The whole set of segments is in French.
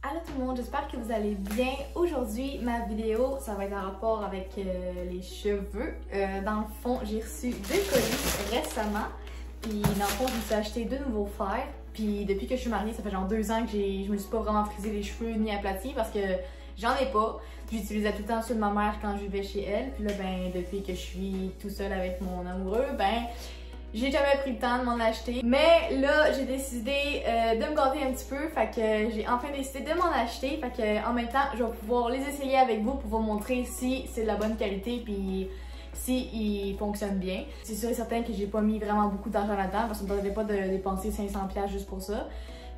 Allô tout le monde, j'espère que vous allez bien. Aujourd'hui, ma vidéo, ça va être en rapport avec les cheveux. Dans le fond, j'ai reçu 2 colis récemment. Puis dans le fond, je me suis acheté 2 nouveaux fers. Puis depuis que je suis mariée, ça fait genre 2 ans que je me suis pas vraiment frisé les cheveux ni aplati parce que j'en ai pas. J'utilisais tout le temps ceux de ma mère quand je vivais chez elle. Puis là, ben, depuis que je suis tout seul avec mon amoureux, ben, j'ai jamais pris le temps de m'en acheter. Mais là, j'ai décidé de me gâter un petit peu. Fait que j'ai enfin décidé de m'en acheter. Fait que en même temps, je vais pouvoir les essayer avec vous pour vous montrer si c'est de la bonne qualité puis si ils fonctionnent bien. C'est sûr et certain que j'ai pas mis vraiment beaucoup d'argent là-dedans parce qu'on ne devait pas de dépenser 500$ juste pour ça.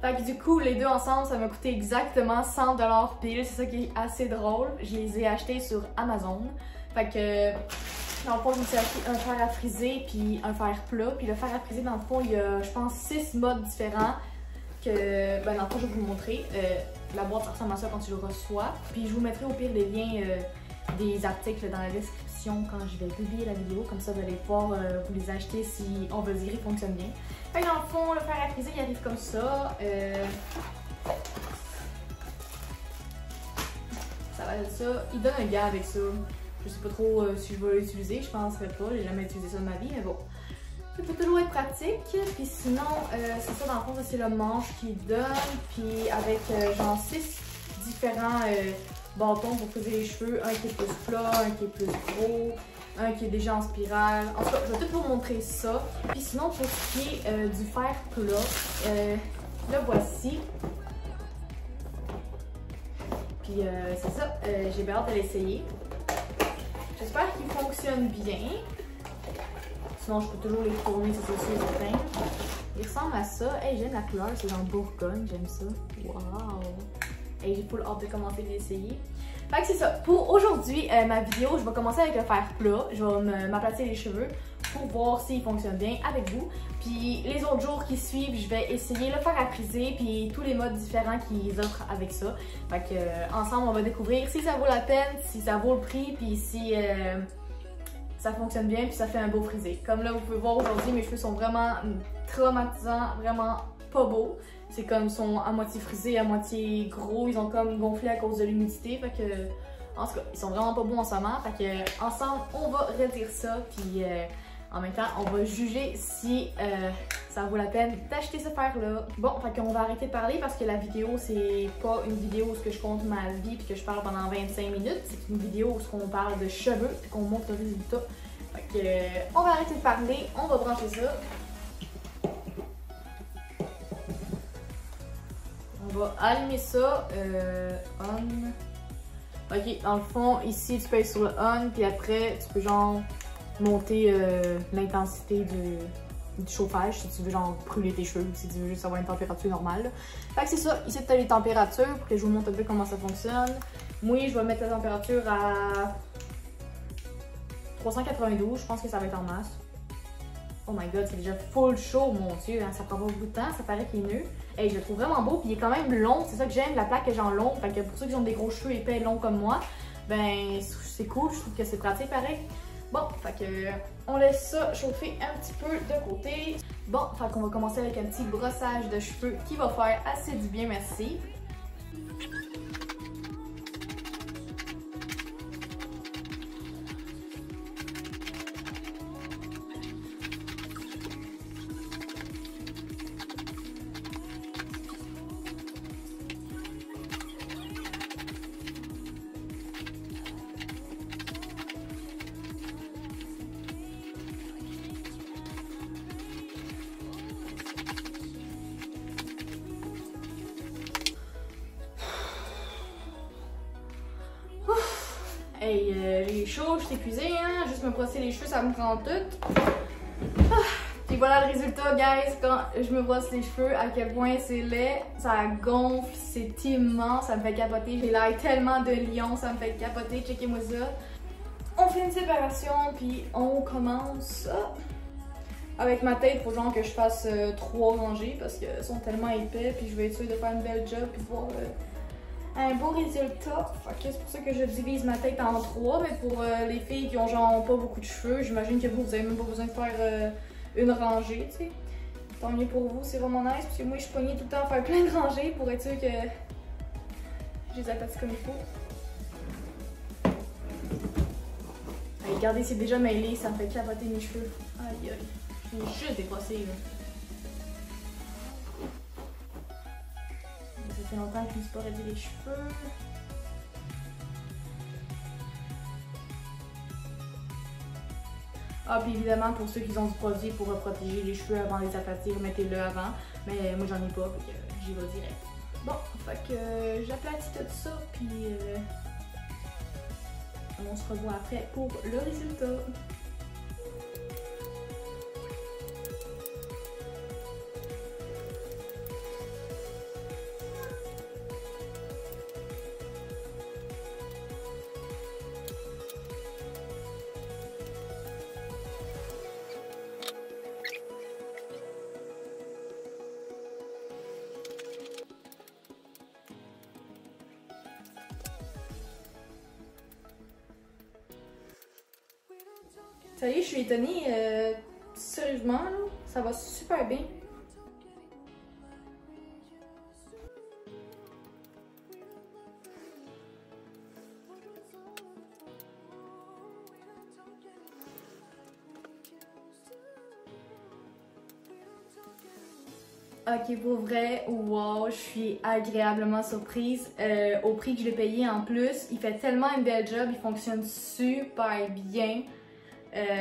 Fait que du coup, les deux ensemble, ça m'a coûté exactement 100$ pile. C'est ça qui est assez drôle. Je les ai achetés sur Amazon. Fait que dans le fond, je me suis acheté un fer à friser puis un fer plat. Puis le fer à friser, dans le fond, il y a, je pense, 6 modes différents que, ben, dans le fond, je vais vous montrer. La boîte, ça ressemble à ça quand tu le reçois. Puis je vous mettrai au pire les liens des articles dans la description quand je vais publier la vidéo. Comme ça, vous allez pouvoir vous les acheter si on veut dire qu'ils fonctionnent bien. Fait que dans le fond, le fer à friser, il arrive comme ça. Ça va être ça. Il donne un gars avec ça. Je sais pas trop si je vais l'utiliser, je penserais pas, j'ai jamais utilisé ça de ma vie, mais bon. Ça peut toujours être pratique, puis sinon, c'est ça dans le fond, c'est le manche qui donne, puis avec genre 6 différents bâtons pour friser les cheveux, un qui est plus plat, un qui est plus gros, un qui est déjà en spirale. En tout cas, je vais tout vous montrer ça. Puis sinon, pour ce qui est du fer plat, le voici. Puis c'est ça, j'ai bien hâte de l'essayer. J'espère qu'il fonctionne bien. Sinon, je peux toujours les tourner, c'est ça, c'est certain. Il ressemble à ça. Hey, j'aime la couleur, c'est dans Bourgogne, j'aime ça. Wow! Hey, j'ai full hâte de commencer à l'essayer. Fait que c'est ça. Pour aujourd'hui, ma vidéo, je vais commencer avec le fer plat. Je vais m'aplatir les cheveux pour voir s'il fonctionne bien avec vous. Puis les autres jours qui suivent, je vais essayer le fer à friser puis tous les modes différents qu'ils offrent avec ça. Fait que ensemble, on va découvrir si ça vaut la peine, si ça vaut le prix, puis si ça fonctionne bien, puis ça fait un beau frisé. Comme là, vous pouvez voir aujourd'hui, mes cheveux sont vraiment traumatisants, vraiment pas beaux. C'est comme ils sont à moitié frisés, à moitié gros, ils ont comme gonflé à cause de l'humidité. Fait que, en tout cas, ils sont vraiment pas beaux en ce moment. Fait que ensemble, on va redire ça, puis en même temps, on va juger si ça vaut la peine d'acheter ce fer-là. Bon, fait qu'on va arrêter de parler parce que la vidéo, c'est pas une vidéo où je compte ma vie puis que je parle pendant 25 minutes. C'est une vidéo où on parle de cheveux et qu'on montre le résultat. Fait que, on va arrêter de parler, on va brancher ça. On va allumer ça. On. Ok, dans le fond, ici, tu payes sur le on, puis après, tu peux genre monter l'intensité du chauffage si tu veux genre brûler tes cheveux, si tu veux juste avoir une température normale. Fait que c'est ça, ici tu as les températures pour que je vous montre un peu comment ça fonctionne. Moi je vais mettre la température à 392, je pense que ça va être en masse. Oh my god, c'est déjà full chaud, mon dieu, hein, ça prend pas beaucoup de temps, ça paraît qu'il est mieux. Hey, je le trouve vraiment beau, puis il est quand même long, c'est ça que j'aime, la plaque est genre longue, fait que pour ceux qui ont des gros cheveux épais longs comme moi, ben c'est cool, je trouve que c'est pratique pareil. Bon, fait que on laisse ça chauffer un petit peu de côté. Bon, fait qu'on va commencer avec un petit brossage de cheveux qui va faire assez du bien, merci. Hey, j'ai chaud, je suis épuisée, hein? Juste me brosser les cheveux, ça me prend tout. Ah, puis voilà le résultat, guys, quand je me brosse les cheveux, à quel point c'est laid, ça gonfle, c'est immense, ça me fait capoter. J'ai l'air tellement de lion, ça me fait capoter, checkez-moi ça. On fait une séparation, puis on commence avec ma tête, faut genre que je fasse 3 rangées parce qu'elles sont tellement épais, puis je vais être sûre de faire une belle job, puis voir un beau résultat. Fait que c'est pour ça que je divise ma tête en 3, mais pour les filles qui ont genre pas beaucoup de cheveux, j'imagine que vous avez même pas besoin de faire une rangée, tu sais. Tant mieux pour vous, c'est vraiment nice, parce que moi je suis pognée tout le temps à faire plein de rangées pour être sûre que Je les aplatis comme il faut. Allez, regardez, c'est déjà mêlé, ça me fait capoter mes cheveux. Aïe aïe, je vais juste dépasser là. Ça fait longtemps que je ne me suis pas rasé les cheveux. Ah, puis évidemment, pour ceux qui ont du produit pour protéger les cheveux avant de les aplatir, mettez-le avant. Mais moi, j'en ai pas, donc j'y vais direct. Bon, fait que j'aplatis tout ça, puis on se revoit après pour le résultat. Ça y est, je suis étonnée. Sérieusement, là, ça va super bien. Ok, pour vrai, wow, je suis agréablement surprise. Au prix que je l'ai payé en plus, il fait tellement une belle job, il fonctionne super bien.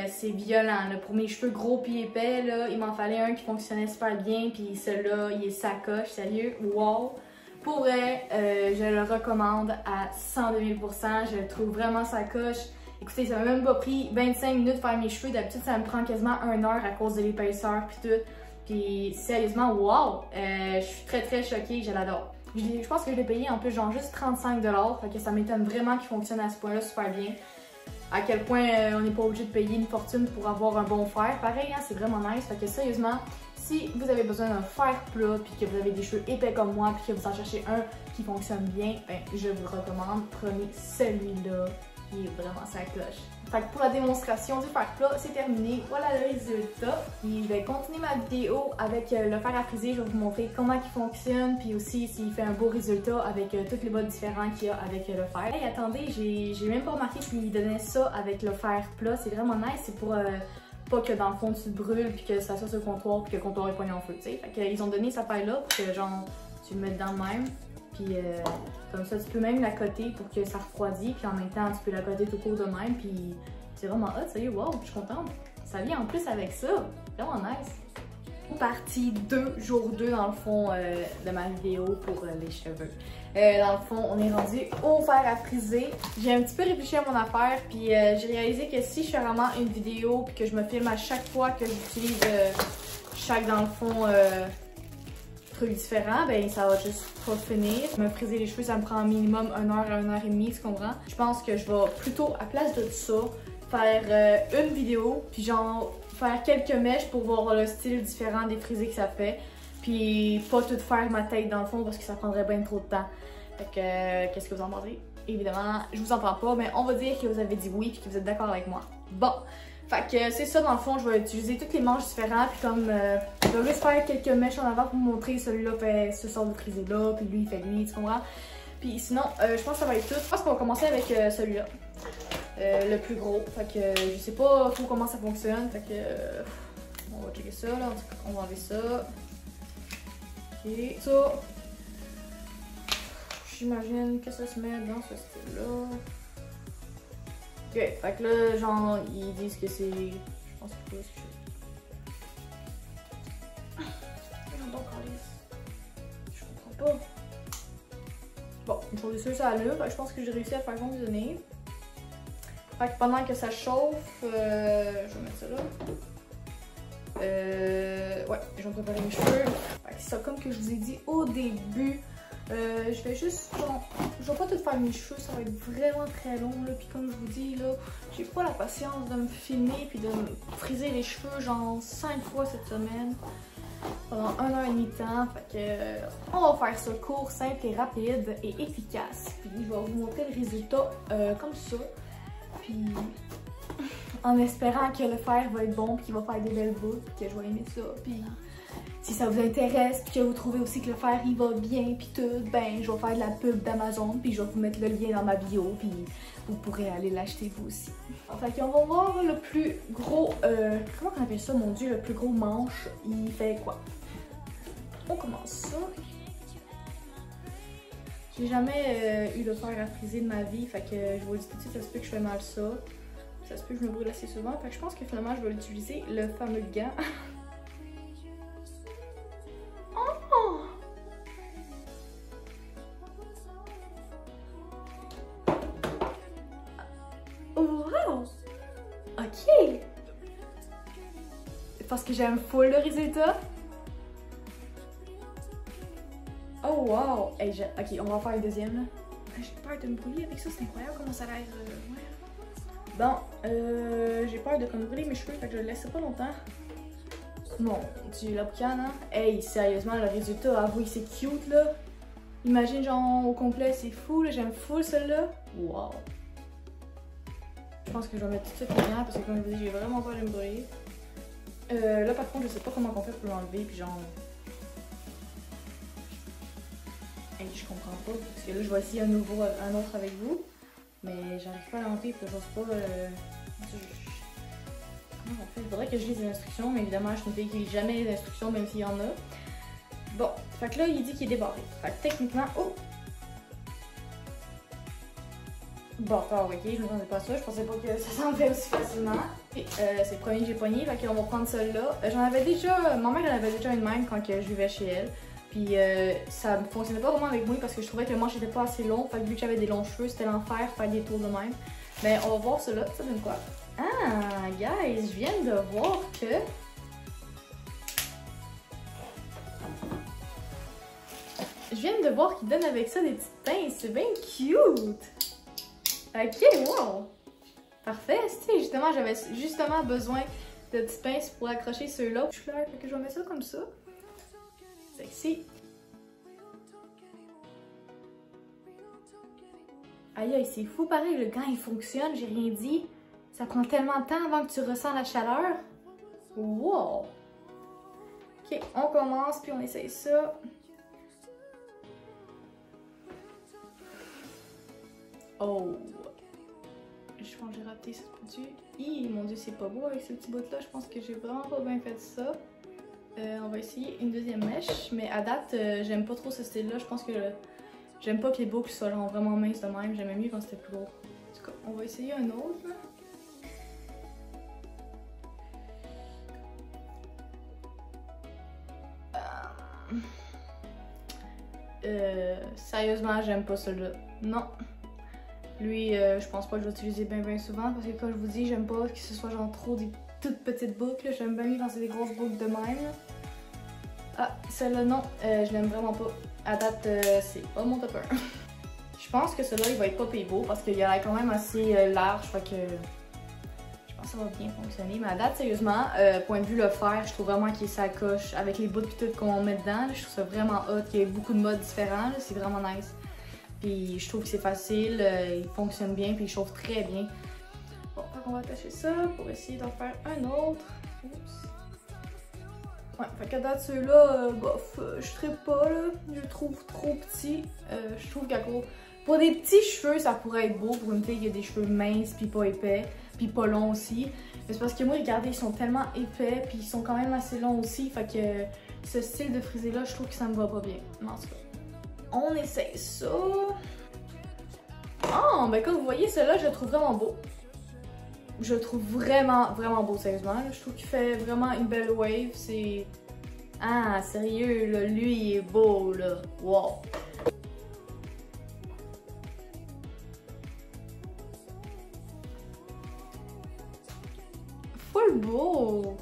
C'est violent, là. Pour mes cheveux gros pis épais, là, il m'en fallait un qui fonctionnait super bien, puis celui-là, il est sacoche, sérieux, wow! Pour vrai, je le recommande à 102 000 %, je le trouve vraiment sacoche. Écoutez, ça m'a même pas pris 25 minutes de faire mes cheveux, d'habitude ça me prend quasiment 1 heure à cause de l'épaisseur puis tout. Puis sérieusement, wow! Je suis très choquée, je l'adore. Je pense que je l'ai payé en plus genre juste 35 $, fait que ça m'étonne vraiment qu'il fonctionne à ce point-là super bien. À quel point on n'est pas obligé de payer une fortune pour avoir un bon fer. Pareil, hein, c'est vraiment nice. Fait que sérieusement, si vous avez besoin d'un fer plat, puis que vous avez des cheveux épais comme moi, puis que vous en cherchez un qui fonctionne bien, ben, je vous recommande, prenez celui-là. Il est vraiment sa cloche. Fait que pour la démonstration du fer plat, c'est terminé. Voilà le résultat. Puis je vais continuer ma vidéo avec le fer à friser. Je vais vous montrer comment il fonctionne, puis aussi s'il fait un beau résultat avec tous les modes différents qu'il y a avec le fer. Hey, attendez, j'ai même pas remarqué qu'il donnait ça avec le fer plat. C'est vraiment nice. C'est pour pas que dans le fond tu te brûles, puis que ça soit sur le comptoir, puis que le comptoir est poigné en feu, tu sais. Fait qu'ils ont donné cette affaire-là pour que genre tu le mettes dans le même. Puis comme ça, tu peux même l'accoter pour que ça refroidit. Puis en même temps, tu peux l'accoter tout court de même. Puis c'est vraiment hot, sérieux, wow, je suis contente. Ça vient en plus avec ça. Vraiment nice. Partie 2, jour 2 dans le fond de ma vidéo pour les cheveux. Dans le fond, on est rendu au fer à friser. J'ai un petit peu réfléchi à mon affaire. Puis j'ai réalisé que si je fais vraiment une vidéo puis que je me filme à chaque fois que j'utilise chaque, dans le fond, trucs différents, ben ça va juste pas finir. Me friser les cheveux, ça me prend un minimum 1 heure à 1 heure et demie, tu comprends? Je pense que je vais plutôt, à place de ça, faire une vidéo, puis genre faire quelques mèches pour voir le style différent des frisés que ça fait. Puis pas tout faire ma tête dans le fond parce que ça prendrait bien trop de temps. Fait que, qu'est-ce que vous en pensez? Évidemment, je vous en parle pas, mais on va dire que vous avez dit oui puis que vous êtes d'accord avec moi. Bon! Fait que c'est ça dans le fond, je vais utiliser toutes les manches différentes, puis comme je vais juste faire quelques mèches en avant pour vous montrer celui-là fait ce sort de frisé là, puis lui il fait lui, tu comprends? Puis sinon, je pense que ça va être tout. Je pense qu'on va commencer avec celui-là, le plus gros. Fait que je sais pas trop comment ça fonctionne, fait que on va checker ça là, on va enlever ça. Ok, ça, j'imagine que ça se met dans ce style-là. Ok, fait que là, genre, ils disent que c'est... Je pense que c'est... Je comprends pas. Bon, une chose est sûre, ça allume. Je pense que j'ai réussi à faire fonctionner. Fait que pendant que ça chauffe, je vais mettre ça là. Ouais, je vais préparer mes cheveux. Fait que c'est ça, comme que je vous ai dit au début. Je vais juste, bon, je vais pas tout faire mes cheveux, ça va être vraiment très long là, puis comme je vous dis là, j'ai pas la patience de me filmer puis de me friser les cheveux genre 5 fois cette semaine pendant 1 heure et demie de temps, fait que on va faire ça court, simple et rapide et efficace, puis je vais vous montrer le résultat comme ça, puis en espérant que le fer va être bon puis qu'il va faire des belles boucles, puis que je vais aimer ça, puis si ça vous intéresse, puis que vous trouvez aussi que le fer il va bien, puis tout, ben je vais faire de la pub d'Amazon, puis je vais vous mettre le lien dans ma bio, puis vous pourrez aller l'acheter vous aussi. Fait qu'on va voir le plus gros, comment on appelle ça, mon dieu, le plus gros manche, il fait quoi? On commence ça. J'ai jamais eu le fer à friser de ma vie, fait que je vous le dis tout de suite, ça se peut que je fais mal ça. Ça se peut que je me brûle assez souvent, fait que je pense que finalement je vais utiliser le fameux gant. Oh! Wow! Ok! Parce que j'aime full le résultat. Oh wow! Hey, ok, on va faire le deuxième là. J'ai peur de me brûler avec ça, c'est incroyable comment ça a l'air. Ouais. Bon, j'ai peur de me brûler mes cheveux, fait que je le laisse pas longtemps. Mon dieu, la boucane, hein? Hey, sérieusement, le résultat, avouez, c'est cute là. Imagine, genre, au complet, c'est fou là, j'aime full celle-là. Wow! Je pense que je vais mettre tout de suite le gant parce que, comme je vous dis, j'ai vraiment peur de me brûler. Là, par contre, je sais pas comment on fait pour l'enlever, puis genre. Hey, je comprends pas, parce que là, je vais essayer un autre avec vous. Mais j'arrive pas à l'enlever, puis j'ose pas. Comment on fait? Il faudrait que je lise les instructions, mais évidemment, je suis une fille qui lit jamais les instructions, même s'il y en a. Bon, fait que là, il dit qu'il est débarré. Fait que techniquement. Oh! Bon, ok, je m'attendais pas à ça, je pensais pas que ça s'enlevait aussi facilement. C'est le premier que j'ai pogné, fait qu'on va prendre celle-là. J'en avais déjà. Ma mère, elle avait déjà une même quand je vivais chez elle. Puis ça ne fonctionnait pas vraiment avec moi parce que je trouvais que le manche était pas assez long. Fait que vu que j'avais des longs cheveux, c'était l'enfer faire des tours de même. Mais on va voir cela, ça donne quoi? Ah, guys, je viens de voir que... Je viens de voir qu'il donne avec ça des petites pinces, c'est bien cute! Ok, wow! Parfait, tu justement, j'avais justement besoin de petites pinces pour accrocher ceux-là. Je suis claire, fait que je vais mettre ça comme ça. Sexy. Aïe aïe, c'est fou pareil, le gant il fonctionne, j'ai rien dit. Ça prend tellement de temps avant que tu ressens la chaleur. Wow! Ok, on commence puis on essaye ça. Oh! Je pense que j'ai raté cette petite. Hi, mon dieu, c'est pas beau avec ce petit bout là. Je pense que j'ai vraiment pas bien fait ça. On va essayer une deuxième mèche, mais à date, j'aime pas trop ce style-là. Je pense que j'aime pas que les boucles soient genre vraiment minces de même. J'aimais mieux quand c'était plus gros. En tout cas, on va essayer un autre. Sérieusement, j'aime pas celui-là. Non. Lui, je pense pas que je vais l'utiliser bien souvent parce que comme je vous dis, j'aime pas que ce soit genre trop des toutes petites boucles. J'aime bien mieux quand c'est des grosses boucles de même. Ah, celle-là, non, je l'aime vraiment pas. À date, c'est pas mon top 1. Je pense que celui-là, il va être pas beau parce qu'il a l'air quand même assez large. Fait que je pense que ça va bien fonctionner. Mais à date, sérieusement, point de vue le fer, je trouve vraiment qu'il s'accroche avec les bouts et tout qu'on met dedans. Là, je trouve ça vraiment hot, qu'il y ait beaucoup de modes différents. C'est vraiment nice. Puis je trouve que c'est facile, il fonctionne bien, puis il chauffe très bien. Bon, on va attacher ça pour essayer d'en faire un autre. Oups. Ouais, fait qu'à date, ceux-là, bof, je trippe pas, là. Je le trouve trop petit. Je trouve qu'à cause... Pour des petits cheveux, ça pourrait être beau pour une fille qui a des cheveux minces, puis pas épais, puis pas longs aussi. Mais c'est parce que moi, regardez, ils sont tellement épais, puis ils sont quand même assez longs aussi. Fait que ce style de frisé-là, je trouve que ça me va pas bien. Mais en tout cas. On essaye ça. Oh, ben comme vous voyez, celui-là, je le trouve vraiment beau. Je le trouve vraiment beau, sérieusement. Je trouve qu'il fait vraiment une belle wave. C'est... Ah, sérieux, là, lui, il est beau, là. Wow. Full beau.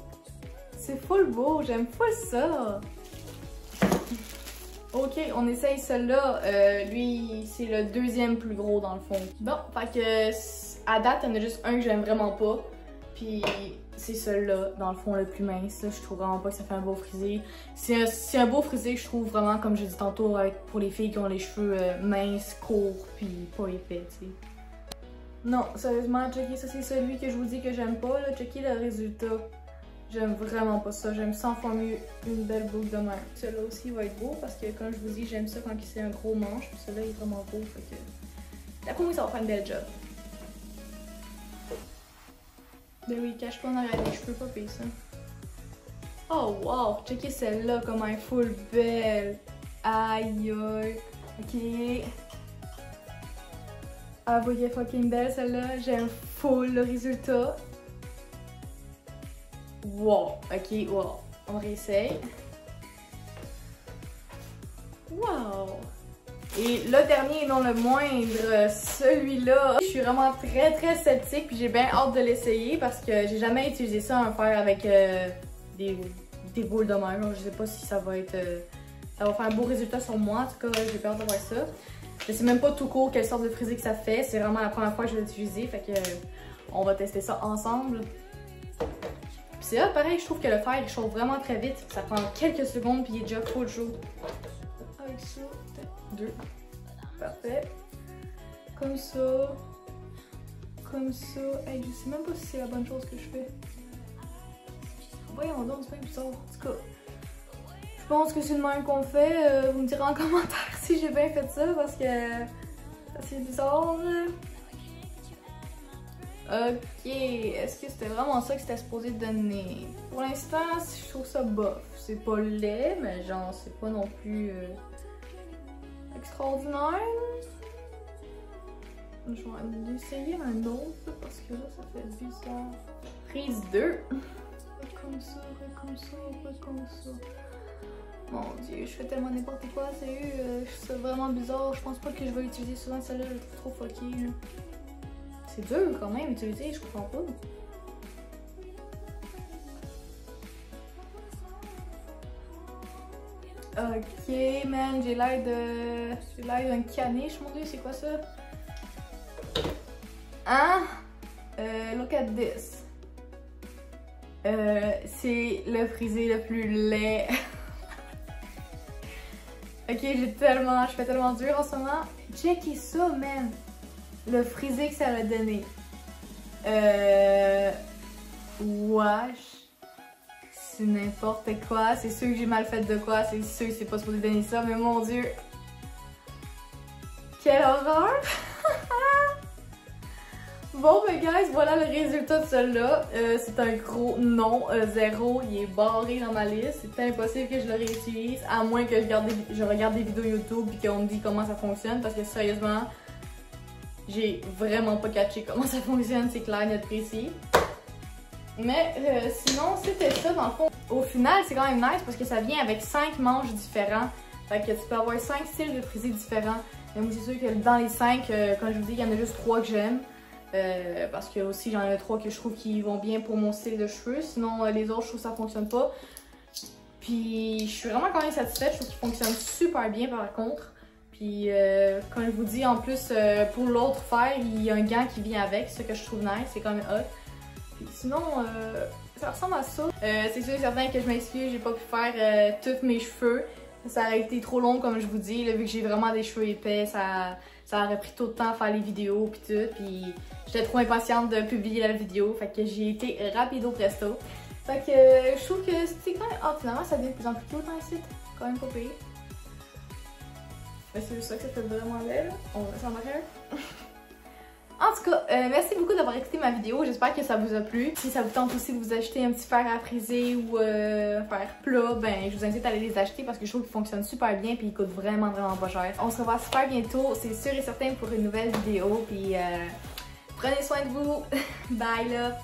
C'est full beau, j'aime full ça. Ok, on essaye celui-là. Lui, c'est le deuxième plus gros dans le fond. Bon, fait que à date, il y en a juste un que j'aime vraiment pas. Puis c'est celui-là, dans le fond, le plus mince. Là. Je trouve vraiment pas que ça fait un beau frisé. C'est un beau frisé que je trouve vraiment, comme j'ai dit tantôt, pour les filles qui ont les cheveux minces, courts, puis pas épais, tu sais. Non, sérieusement, checker, ça c'est celui que je vous dis que j'aime pas. Là. Checker le résultat. J'aime vraiment pas ça. J'aime 100 fois mieux une belle boucle de même. Celui-là aussi va être beau parce que, comme je vous dis, j'aime ça quand c'est un gros manche. Puis celui-là est vraiment beau. Fait que, d'après moi, ça va faire une belle job. Ben oui, cache pas en arrière des cheveux, pas pire ça. Oh wow! Checkez celle-là, comment elle est full belle. Aïe aïe. Ok. Ah, vous voyez fucking belle celle-là. J'aime full le résultat. Wow. Ok, wow. On réessaye. Wow! Et le dernier et non le moindre, celui-là, je suis vraiment très sceptique puis j'ai bien hâte de l'essayer parce que j'ai jamais utilisé ça en faire avec des boules de même. Je sais pas si ça va être... ça va faire un beau résultat sur moi, en tout cas j'ai peur de voir ça. Je sais même pas tout court quelle sorte de frisée que ça fait, c'est vraiment la première fois que je vais l'utiliser, fait que on va tester ça ensemble. Puis c'est là, pareil, je trouve que le fer il chauffe vraiment très vite, ça prend quelques secondes puis il est déjà full chaud. Avec ça, 2. Parfait. Comme ça. Comme ça. Hey, je sais même pas si c'est la bonne chose que je fais. Voyons donc, c'est pas bizarre. En tout cas, je pense que c'est le même qu'on fait. Vous me direz en commentaire si j'ai bien fait ça parce que c'est bizarre. Ok, est-ce que c'était vraiment ça que c'était supposé donner? Pour l'instant, je trouve ça bof. C'est pas laid, mais genre, c'est pas non plus extraordinaire. Je vais essayer un autre parce que là, ça fait bizarre. Prise 2. Comme ça, comme ça, comme ça. Mon dieu, je fais tellement n'importe quoi, sérieux, c'est vraiment bizarre. Je pense pas que je vais utiliser souvent celle-là, je la trouve trop fuckée. C'est dur quand même utiliser, je comprends pas. Ok, man, j'ai l'air d'un caniche, mon dieu, c'est quoi ça? Hein? Look at this. C'est le frisé le plus laid. Ok, je fais tellement dur en ce moment. Checkez ça, man. Le frisé que ça m'a donné. Wesh. C'est n'importe quoi. C'est sûr que j'ai mal fait de quoi. C'est sûr que c'est pas supposé donner ça. Mais mon dieu. Quelle horreur. Bon, ben guys, voilà le résultat de celui-là. C'est un gros non, 0. Il est barré dans ma liste. C'est impossible que je le réutilise, à moins que je regarde des vidéos YouTube et qu'on me dise comment ça fonctionne. Parce que sérieusement, j'ai vraiment pas catché comment ça fonctionne, c'est clair, net précis. Mais sinon, c'était ça dans le fond. Au final, c'est quand même nice parce que ça vient avec 5 manches différents. Fait que tu peux avoir 5 styles de frisés différents. Mais moi, c'est sûr que dans les 5, comme je vous dis, il y en a juste 3 que j'aime. Parce que aussi j'en ai 3 que je trouve qui vont bien pour mon style de cheveux. Sinon les autres je trouve que ça fonctionne pas. Puis je suis vraiment quand même satisfaite. Je trouve qu'ils fonctionnent super bien par contre. Puis comme je vous dis en plus pour l'autre fer il y a un gant qui vient avec. Ce que je trouve nice. C'est quand même hot. Puis sinon ça ressemble à ça. C'est sûr et certain que je m'excuse. J'ai pas pu faire tous mes cheveux. Ça a été trop long comme je vous dis. Là, vu que j'ai vraiment des cheveux épais ça aurait pris tout le temps à faire les vidéos puis tout, puis j'étais trop impatiente de publier la vidéo, fait que j'ai été rapido presto. Fait que je trouve que c'est quand même... Ah, finalement ça devient de plus en plus cute dans le site, quand même pas payé. C'est juste ça que ça fait vraiment belle. On va ça en arrière. En tout cas, merci beaucoup d'avoir écouté ma vidéo, j'espère que ça vous a plu. Si ça vous tente aussi de vous acheter un petit fer à friser ou fer plat, ben je vous invite à aller les acheter parce que je trouve qu'ils fonctionnent super bien puis ils coûtent vraiment pas cher. On se revoit super bientôt, c'est sûr et certain pour une nouvelle vidéo, puis prenez soin de vous. Bye là!